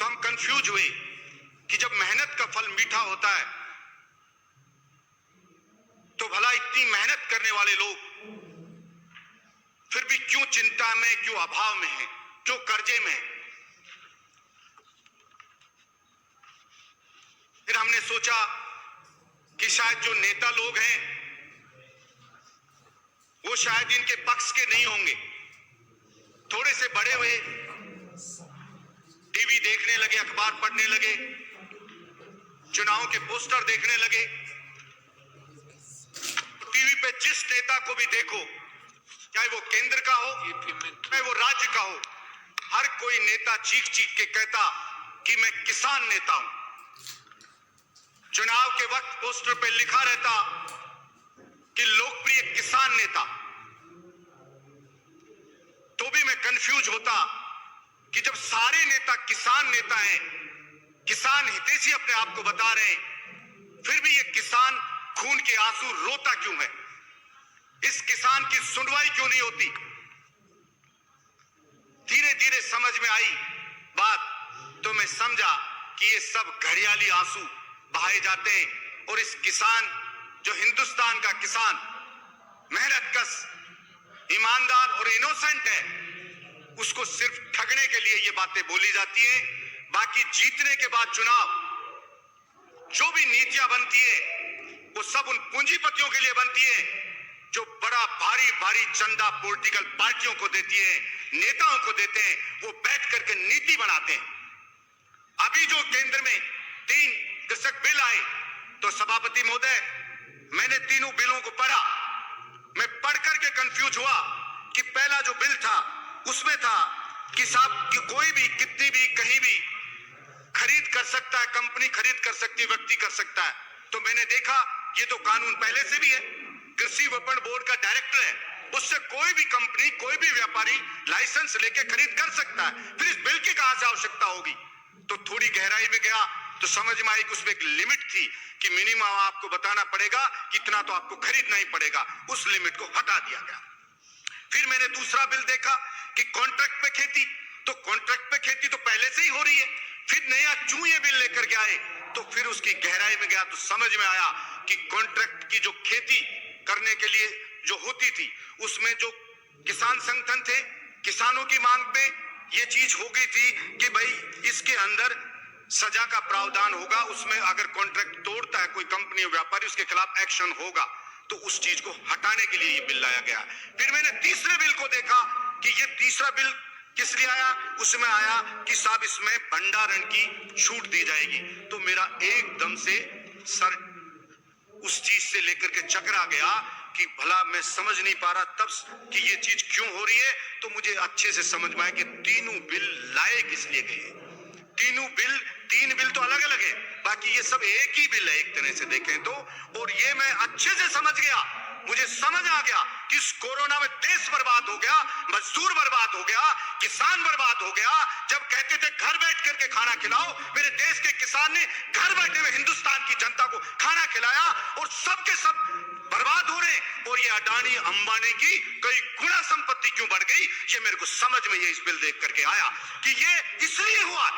तो हम कंफ्यूज हुए कि जब मेहनत का फल मीठा होता है तो भला इतनी मेहनत करने वाले लोग फिर भी क्यों चिंता में, क्यों अभाव में हैं, क्यों कर्जे में हैं। फिर हमने सोचा कि शायद जो नेता लोग हैं वो शायद इनके पक्ष के नहीं होंगे। थोड़े से बड़े हुए, टीवी देखने लगे, अखबार पढ़ने लगे, चुनाव के पोस्टर देखने लगे। टीवी पे जिस नेता को भी देखो, चाहे वो केंद्र का हो चाहे वो राज्य का हो, हर कोई नेता चीख चीख के कहता कि मैं किसान नेता हूं। चुनाव के वक्त पोस्टर पे लिखा रहता कि लोकप्रिय किसान नेता। तो भी मैं कंफ्यूज होता कि जब सारे नेता किसान नेता हैं, किसान हितैषी अपने आप को बता रहे हैं, फिर भी ये किसान खून के आंसू रोता क्यों है? इस किसान की सुनवाई क्यों नहीं होती? धीरे धीरे समझ में आई बात, तो मैं समझा कि ये सब घड़ियाली आंसू बहाए जाते हैं और इस किसान, जो हिंदुस्तान का किसान मेहनतकश, ईमानदार और इनोसेंट है, उसको सिर्फ ठगने के लिए ये बातें बोली जाती हैं। बाकी जीतने के बाद चुनाव जो भी नीतियां बनती है वो सब उन पूंजीपतियों के लिए बनती है जो बड़ा भारी भारी चंदा पॉलिटिकल पार्टियों को देती है, नेताओं को देते हैं। वो बैठ करके नीति बनाते हैं। अभी जो केंद्र में 3 कृषक बिल आए, तो सभापति महोदय, मैंने तीनों बिलों को पढ़ा। मैं पढ़ करके कंफ्यूज हुआ कि पहला जो बिल था उसमें था कि साहब कि कोई भी कितनी भी कहीं भी खरीद कर सकता है, कंपनी खरीद कर सकती है, व्यक्ति कर सकता है। तो मैंने देखा ये तो कानून पहले से भी है, कृषि विपणन बोर्ड का डायरेक्टर है, उससे कोई भी कंपनी, कोई भी व्यापारी लाइसेंस लेके खरीद कर सकता है। फिर इस बिल की कहां से आवश्यकता होगी? तो थोड़ी गहराई में गया तो समझ में आई कि उसमें एक लिमिट थी कि मिनिमम आपको बताना पड़ेगा, कितना तो आपको खरीदना ही पड़ेगा। उस लिमिट को हटा दिया गया। फिर मैंने दूसरा बिल देखा कि कॉन्ट्रैक्ट पे खेती, तो कॉन्ट्रैक्ट पे खेती तो पहले से ही हो रही है। फिर नया क्यों ये बिल लेकर के आए? तो फिर उसकी गहराई में गया तो समझ में आया कि कॉन्ट्रैक्ट की जो खेती करने के लिए जो होती थी, उसमें जो किसान संगठन थे, किसानों की मांग पे ये चीज हो गई थी कि भाई इसके अंदर सजा का प्रावधान होगा, उसमें अगर कॉन्ट्रैक्ट तोड़ता है कोई कंपनी और व्यापारी, उसके खिलाफ एक्शन होगा। तो उस चीज को हटाने के लिए ये बिल लाया गया। फिर मैंने तीसरे बिल को देखा कि ये तीसरा बिल किस लिए आया? उसमें आया कि साहब इसमें भंडारण की छूट दी जाएगी। तो मेरा एकदम से सर उस चीज से लेकर के चकरा गया कि भला मैं समझ नहीं पा रहा तब कि ये चीज क्यों हो रही है। तो मुझे अच्छे से समझ में आया कि तीनों बिल लाए किस लिए गए। तीन बिल तो अलग अलग है, बाकी ये सब एक ही बिल है एक तरह से देखें तो। और ये मैं अच्छे से समझ गया, मुझे समझ आ गया कि इस कोरोना में देश बर्बाद हो गया, मजदूर बर्बाद हो गया, किसान बर्बाद हो गया। जब कहते थे घर बैठ करके खाना खिलाओ, मेरे देश के किसान ने घर बैठे हुए हिंदुस्तान की जनता को खाना खिलाया और सब के सब बर्बाद हो रहे। और ये अडानी अंबानी की कई गुना संपत्ति क्यों बढ़ गई, ये मेरे को समझ में ये इस बिल देख करके आया कि ये इसलिए हुआ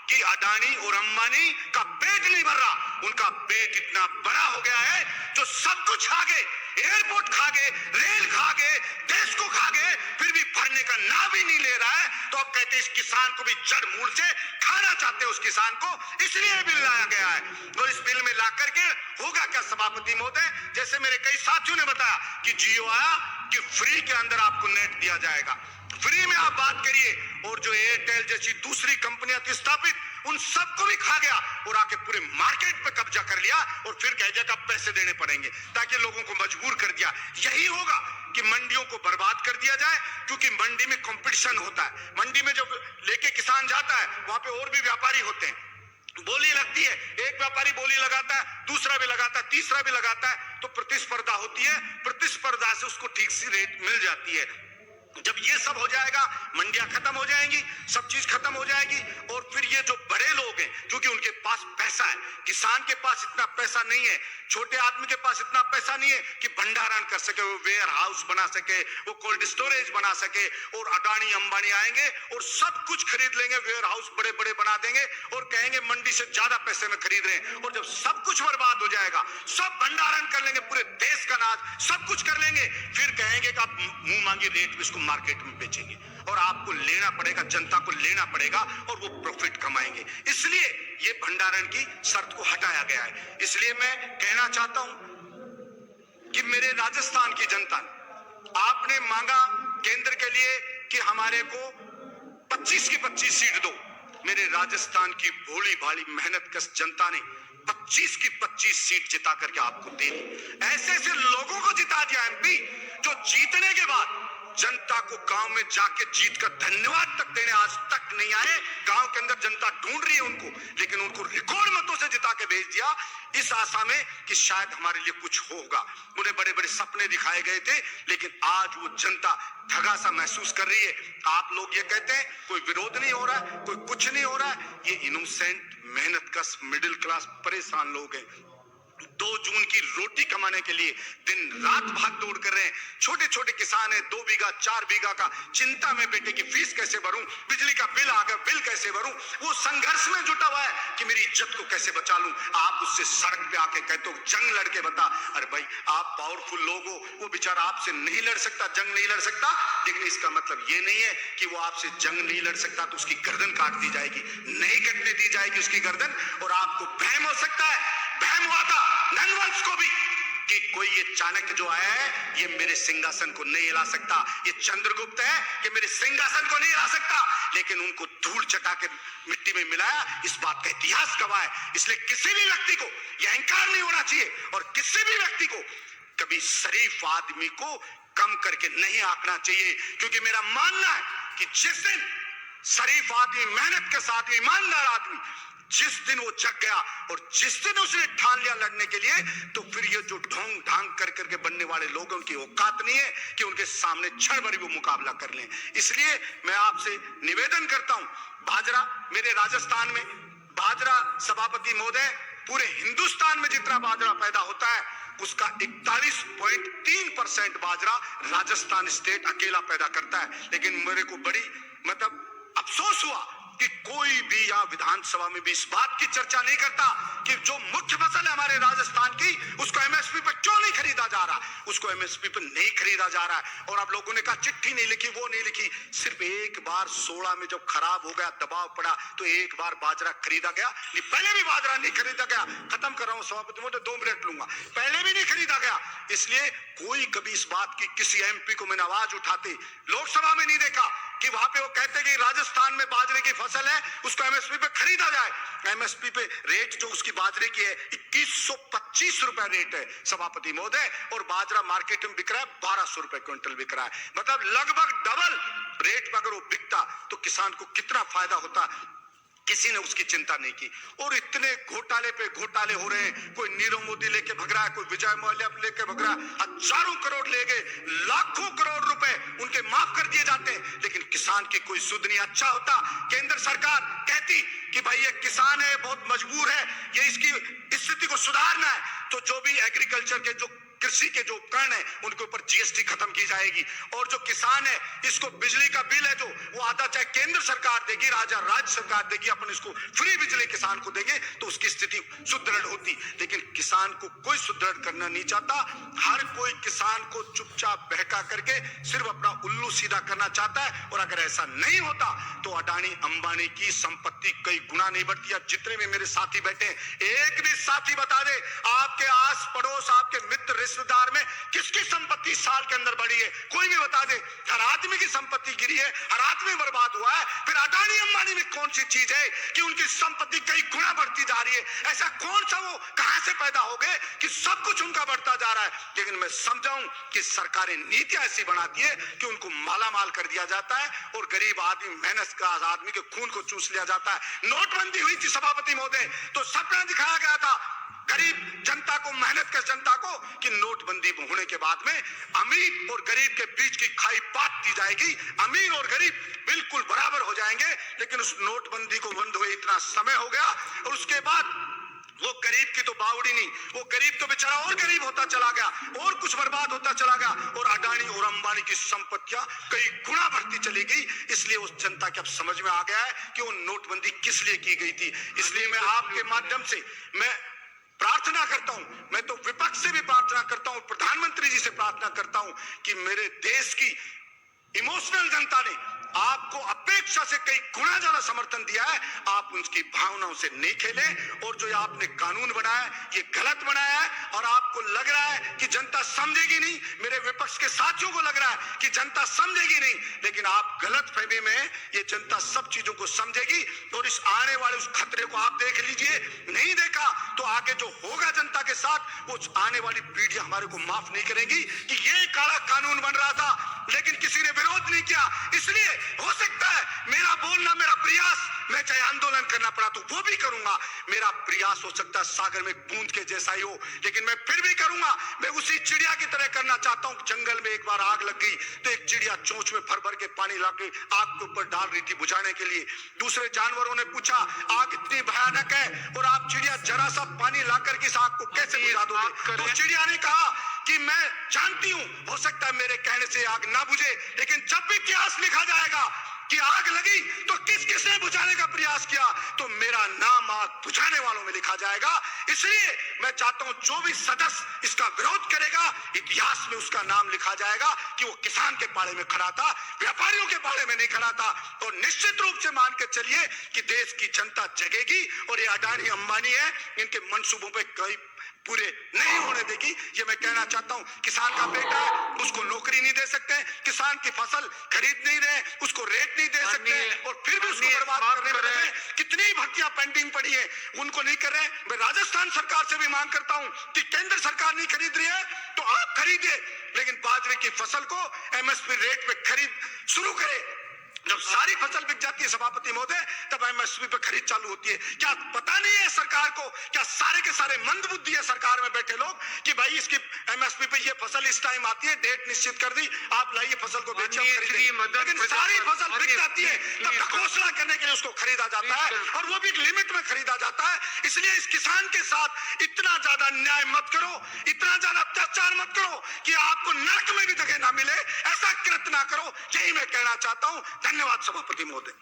कि अडानी और अंबानी का पेट नहीं भर रहा। उनका पेट इतना बड़ा हो गया है जो सब कुछ खा गए, एयरपोर्ट खा गए, रेल खा गए, देश को खा गए, फिर भी भरने का नाम ही नहीं ले रहा है। तो अब कहते हैं इस किसान को भी जड़ मूल से खाना चाहते हैं, उस किसान को, इसलिए बिल लाया गया है। और इस बिल में ला करके होगा क्या सभापति महोदय, जैसे मेरे कई साथियों ने बताया कि जियो आया कि फ्री के अंदर आपको नेट दिया जाएगा, फ्री में आप बात करिए। और जो एयरटेल जैसी दूसरी कंपनियां थी स्थापित, उन सबको भी खा गया और आके पूरे मार्केट पे कब्जा कर लिया। और फिर कह दिया कि अब पैसे देने पड़ेंगे, ताकि लोगों को मजबूर कर दिया। यही होगा कि मंडियों को बर्बाद कर दिया जाए, क्योंकि मंडी में कंपटीशन होता है। मंडी में जब लेके किसान जाता है, वहां पे और भी व्यापारी होते हैं, बोली लगती है, एक व्यापारी बोली लगाता है, दूसरा भी लगाता है, तीसरा भी लगाता है, तो प्रतिस्पर्धा होती है। प्रतिस्पर्धा से उसको ठीक सी रेट मिल जाती है। जब ये सब हो जाएगा, मंडियां खत्म हो जाएंगी, सब चीज खत्म हो जाएगी, और फिर ये जो बड़े लोग हैं, क्योंकि उनके पास पैसा है, किसान के पास इतना पैसा नहीं है, छोटे आदमी के पास इतना पैसा नहीं है कि भंडारण कर सके, वो वेयर हाउस बना सके, वो कोल्ड स्टोरेज बना सके, और अडानी अंबानी आएंगे और सब कुछ खरीद लेंगे, वेयर हाउस बड़े बड़े बना देंगे और कहेंगे मंडी से ज्यादा पैसे में खरीद रहे हैं। और जब सब कुछ बर्बाद हो जाएगा, सब भंडारण कर लेंगे, पूरे देश का अनाज सब कुछ कर लेंगे, फिर कहेंगे कि आप मुंह मांगी रेट में इसको मार्केट में बेचेंगे, और आपको लेना पड़ेगा, जनता को लेना पड़ेगा, और वो प्रॉफिट कमाएंगे। इसलिए ये भंडारण की शर्त को हटाया गया है। इसलिए मैं कहना चाहता हूं कि मेरे राजस्थान की जनता, आपने मांगा केंद्र के लिए कि हमारे को 25 की 25 सीट दो। मेरे राजस्थान की भोली भाली मेहनतकश जनता ने 25 की 25 सीट जिता करके आपको दे दी। ऐसे ऐसे लोगों को जिता दिया एमपी, जो जीतने के बाद जनता को गांव में जाके जीत कर धन्यवाद तक देने आज तक नहीं आए। गांव के अंदर जनता ढूंढ रही है उनको, लेकिन उनको रिकॉर्ड मतों से जिता के भेज दिया, इस आशा में कि शायद हमारे लिए कुछ होगा। उन्हें बड़े बड़े सपने दिखाए गए थे, लेकिन आज वो जनता ठगा सा महसूस कर रही है। आप लोग ये कहते हैं कोई विरोध नहीं हो रहा है, कोई कुछ नहीं हो रहा है, ये इनोसेंट मेहनतकश मिडिल क्लास परेशान लोग हैं। 2 जून की रोटी कमाने के लिए दिन रात भाग दौड़ कर रहे हैं। छोटे छोटे किसान हैं, 2 बीघा 4 बीघा का, चिंता में बेटे की फीस कैसे भरूं, बिजली का बिल आ गया, बिल कैसे भरूं, वो संघर्ष में जुटा हुआ है कि मेरी इज्जत को कैसे बचा लूं। आप उससे सड़क पे आके कहते हो जंग लड़के बता, अरे भाई आप पावरफुल लोग हो, वो बेचारा आपसे नहीं लड़ सकता, जंग नहीं लड़ सकता, लेकिन इसका मतलब ये नहीं है कि वो आपसे जंग नहीं लड़ सकता तो उसकी गर्दन काट दी जाएगी, नहीं कटने दी जाएगी उसकी गर्दन। और आपको भ्रम हो सकता है, भ्रम हुआ था नंदवंश को भी कि कोई ये चाणक्य जो आया है ये मेरे सिंहासन को नहीं हिला सकता, ये चंद्रगुप्त है कि मेरे सिंहासन को नहीं हिला सकता, लेकिन उनको धूल चटा के मिट्टी में मिलाया, इस बात का इतिहास गवाह है। इसलिए किसी भी व्यक्ति को यह अहंकार नहीं होना चाहिए, और किसी भी व्यक्ति को कभी शरीफ आदमी को कम करके नहीं आंकना चाहिए, क्योंकि मेरा मानना है कि जिस दिन शरीफ आदमी, मेहनत के साथ ईमानदार आदमी जिस दिन वो जग गया और जिस दिन उसने ठान लिया लड़ने के लिए, तो फिर ये जो ढोंग ढांग कर करके बनने वाले लोग, उनकी औकात नहीं है कि उनके सामने क्षण भर भी वो मुकाबला कर लें। इसलिए मैं आपसे निवेदन करता हूं, बाजरा मेरे राजस्थान में, बाजरा सभापति महोदय, पूरे हिंदुस्तान में जितना बाजरा पैदा होता है उसका 41.3% बाजरा राजस्थान स्टेट अकेला पैदा करता है। लेकिन मेरे को बड़ी अफसोस हुआ कि कोई भी यहाँ विधानसभा में भी इस बात की चर्चा नहीं करता कि जो मुख्य फसल है हमारे राजस्थान की, उसको एमएसपी पे क्यों नहीं खरीदा जा रहा, उसको एमएसपी पे नहीं खरीदा जा रहा है। और अब लोगों ने कहा चिट्ठी नहीं लिखी, वो नहीं लिखी, सिर्फ एक बार 16 में जब खराब हो गया, दबाव पड़ा, तो एक बार बाजरा खरीदा गया। नहीं, पहले भी बाजरा नहीं खरीदा गया। खत्म कर रहा हूं सभापति महोदय, 2 मिनट लूंगा। पहले भी नहीं खरीदा गया। इसलिए कोई कभी इस बात की किसी एमपी को मैंने आवाज उठाते लोकसभा में नहीं देखा कि वहां पे वो कहते कि राजस्थान में बाजरे की फसल है उसको एमएसपी पे खरीदा जाए। एमएसपी पे रेट जो उसकी बाजरे की है 2125 रुपए रेट है सभापति महोदय, और बाजरा मार्केट में बिक रहा है 1200 रुपए क्विंटल बिक रहा है। मतलब लगभग डबल रेट पर अगर वो बिकता तो किसान को कितना फायदा होता, किसी ने उसकी चिंता नहीं की। और इतने घोटाले पे घोटाले हो रहे हैं, कोई नीरव मोदी लेके भग रहा है, कोई विजय माल्या लेके भग रहा है, हजारों करोड़ ले गए, लाखों करोड़ रुपए उनके माफ कर दिए जाते हैं, लेकिन किसान की कोई सुध नहीं। अच्छा होता केंद्र सरकार कहती कि भाई ये किसान है, बहुत मजबूर है, ये इसकी स्थिति को सुधारना है, तो जो भी एग्रीकल्चर के जो कृषि के जो उपकरण है उनके ऊपर जीएसटी खत्म की जाएगी, और जो किसान है इसको बिजली का बिल है जो वो आधा चाहे केंद्र सरकार देगी, राज्य सरकार देगी, अपन इसको फ्री बिजली किसान को देंगे, तो उसकी स्थिति सुदृढ़ होती। लेकिन किसान को कोई सुदृढ़ करना नहीं चाहता, हर कोई किसान को चुपचाप बहका करके सिर्फ अपना उल्लू सीधा करना चाहता है। और अगर ऐसा नहीं होता तो अडानी अंबानी की संपत्ति कई गुना नहीं बढ़ती। जितने भी मेरे साथी बैठे हैं, एक भी साथी बता दे आपके आस पड़ोस, आपके मित्र रिश्तेदार में किसकी संपत्ति साल के अंदर बढ़ी है, कोई भी बता दे। हर आदमी की संपत्ति गिरी है, हर आदमी बर्बाद हुआ है। फिर अडानी अंबानी में कौन सी चीज है कि उनकी संपत्ति कई गुना बढ़ती जा रही है? ऐसा कौन सा वो कहां से पैदा हो गए कि सब कुछ उनका बढ़ता जा रहा है? लेकिन मैं समझाऊं कि सरकारें नीतियां ऐसी बनाती है कि उनको मालामाल कर दिया जाता है और गरीब आदमी, मेहनत का आदमी के खून को चूस लिया जाता है। नोटबंदी हुई थी सभापति महोदय, तो सपना दिखाया गया था गरीब जनता को, मेहनत कर जनता को, कि नोटबंदी होने के बाद में अमीर और गरीब के बीच की खाई पात दी जाएगी, अमीर और गरीब बिल्कुल बराबर हो जाएंगे। लेकिन उस नोटबंदी को बंद हुए इतना समय हो गया और उसके बाद वो गरीब की तो बावड़ी नहीं, वो गरीब तो बेचारा और गरीब होता चला गया और कुछ बर्बाद होता चला गया और अडानी और अंबानी की संपत्तियां कई गुना बढ़ती चली गई। इसलिए उस जनता के अब समझ में आ गया है कि वो नोटबंदी किस लिए की गई थी। इसलिए मैं आपके माध्यम से मैं प्रार्थना करता हूं, मैं तो विपक्ष से भी प्रार्थना करता हूं, प्रधानमंत्री जी से प्रार्थना करता हूं कि मेरे देश की इमोशनल जनता ने आपको अपेक्षा से कई गुना ज्यादा समर्थन दिया है, आप उनकी भावनाओं से नहीं खेले। और जो आपने कानून बनाया ये गलत बनाया है और आपको लग रहा है कि जनता समझेगी नहीं, मेरे विपक्ष के साथियों को लग रहा है कि जनता समझेगी नहीं, लेकिन आप गलत फहमी में, ये जनता सब चीजों को समझेगी। और इस आने वाले उस खतरे को आप देख लीजिए, नहीं देखा तो आगे जो होगा जनता के साथ, वो आने वाली पीढ़ियां हमारे को माफ नहीं करेंगी कि ये काला कानून बन रहा था लेकिन किसी ने विरोध नहीं किया। इसलिए हो सकता है मेरा बोलना, मेरा प्रयास, मैं चाहे आंदोलन करना पड़ा तो वो भी करूंगा, मेरा प्रयास हो सकता है सागर में बूंद के जैसा ही हो, लेकिन मैं फिर भी करूंगा। मैं उसी चिड़िया की तरह करना चाहता हूं। जंगल में एक बार आग लग गई तो एक चिड़िया चोंच में भर भर के पानी लाके आग के ऊपर डाल रही थी बुझाने के लिए। दूसरे जानवरों ने पूछा आग इतनी भयानक है और आप चिड़िया जरा सा पानी लाकर के इस आग को कैसे बुझा दोगे? तो चिड़िया ने कहा कि मैं जानती हूं हो सकता है मेरे कहने से आग ना बुझे, लेकिन जब भी इतिहास लिखा जाएगा कि आग लगी तो किस किसने बुझाने का प्रयास किया, तो मेरा नाम आग बुझाने वालों में लिखा जाएगा। इसलिए मैं चाहता हूं जो भी सदस्य इसका विरोध करेगा, इतिहास में उसका नाम लिखा जाएगा कि वो किसान के पाले में खड़ा था, व्यापारियों के पाले में नहीं खड़ा था। और निश्चित रूप से मान के चलिए कि देश की जनता जगेगी और ये अडानी अंबानी है, इनके मंसूबों पे कई पूरे नहीं होने देगी। ये मैं कहना चाहता हूं। किसान का बेटा है, उसको नौकरी नहीं दे सकते, किसान की फसल खरीद नहीं रहे, उसको रेट नहीं दे सकते और फिर भी उसको बर्बाद करने में लगे। कितनी भर्तियां पेंडिंग पड़ी है, उनको नहीं कर रहे। मैं राजस्थान सरकार से भी मांग करता हूं कि केंद्र सरकार नहीं खरीद रही है तो आप खरीदिए, लेकिन बाजरे की फसल को एमएसपी रेट पे खरीद शुरू करें। जब सारी फसल बिक जाती है सभापति महोदय, तब एमएसपी पे खरीद चालू होती है। क्या पता नहीं है सरकार को? क्या सारे के सारे मंदबुद्धि है सरकार में बैठे लोग कि भाई इसकी एमएसपी पे ये फसल इस टाइम आती है, डेट निश्चित कर दी, आप लाइए फसल को बेचिए, लेकिन सारी फसल बिक जाती है तब घोषणा करने के लिए उसको खरीदा जाता है और वो भी एक लिमिट में खरीदा जाता है। इसलिए इस किसान के साथ इतना ज्यादा अन्याय मत करो, इतना ज्यादा अत्याचार मत करो कि आपको नरक में भी जगह ना मिले, ऐसा कृत्य ना करो। यही मैं कहना चाहता हूं। धन्यवाद सभापति महोदय।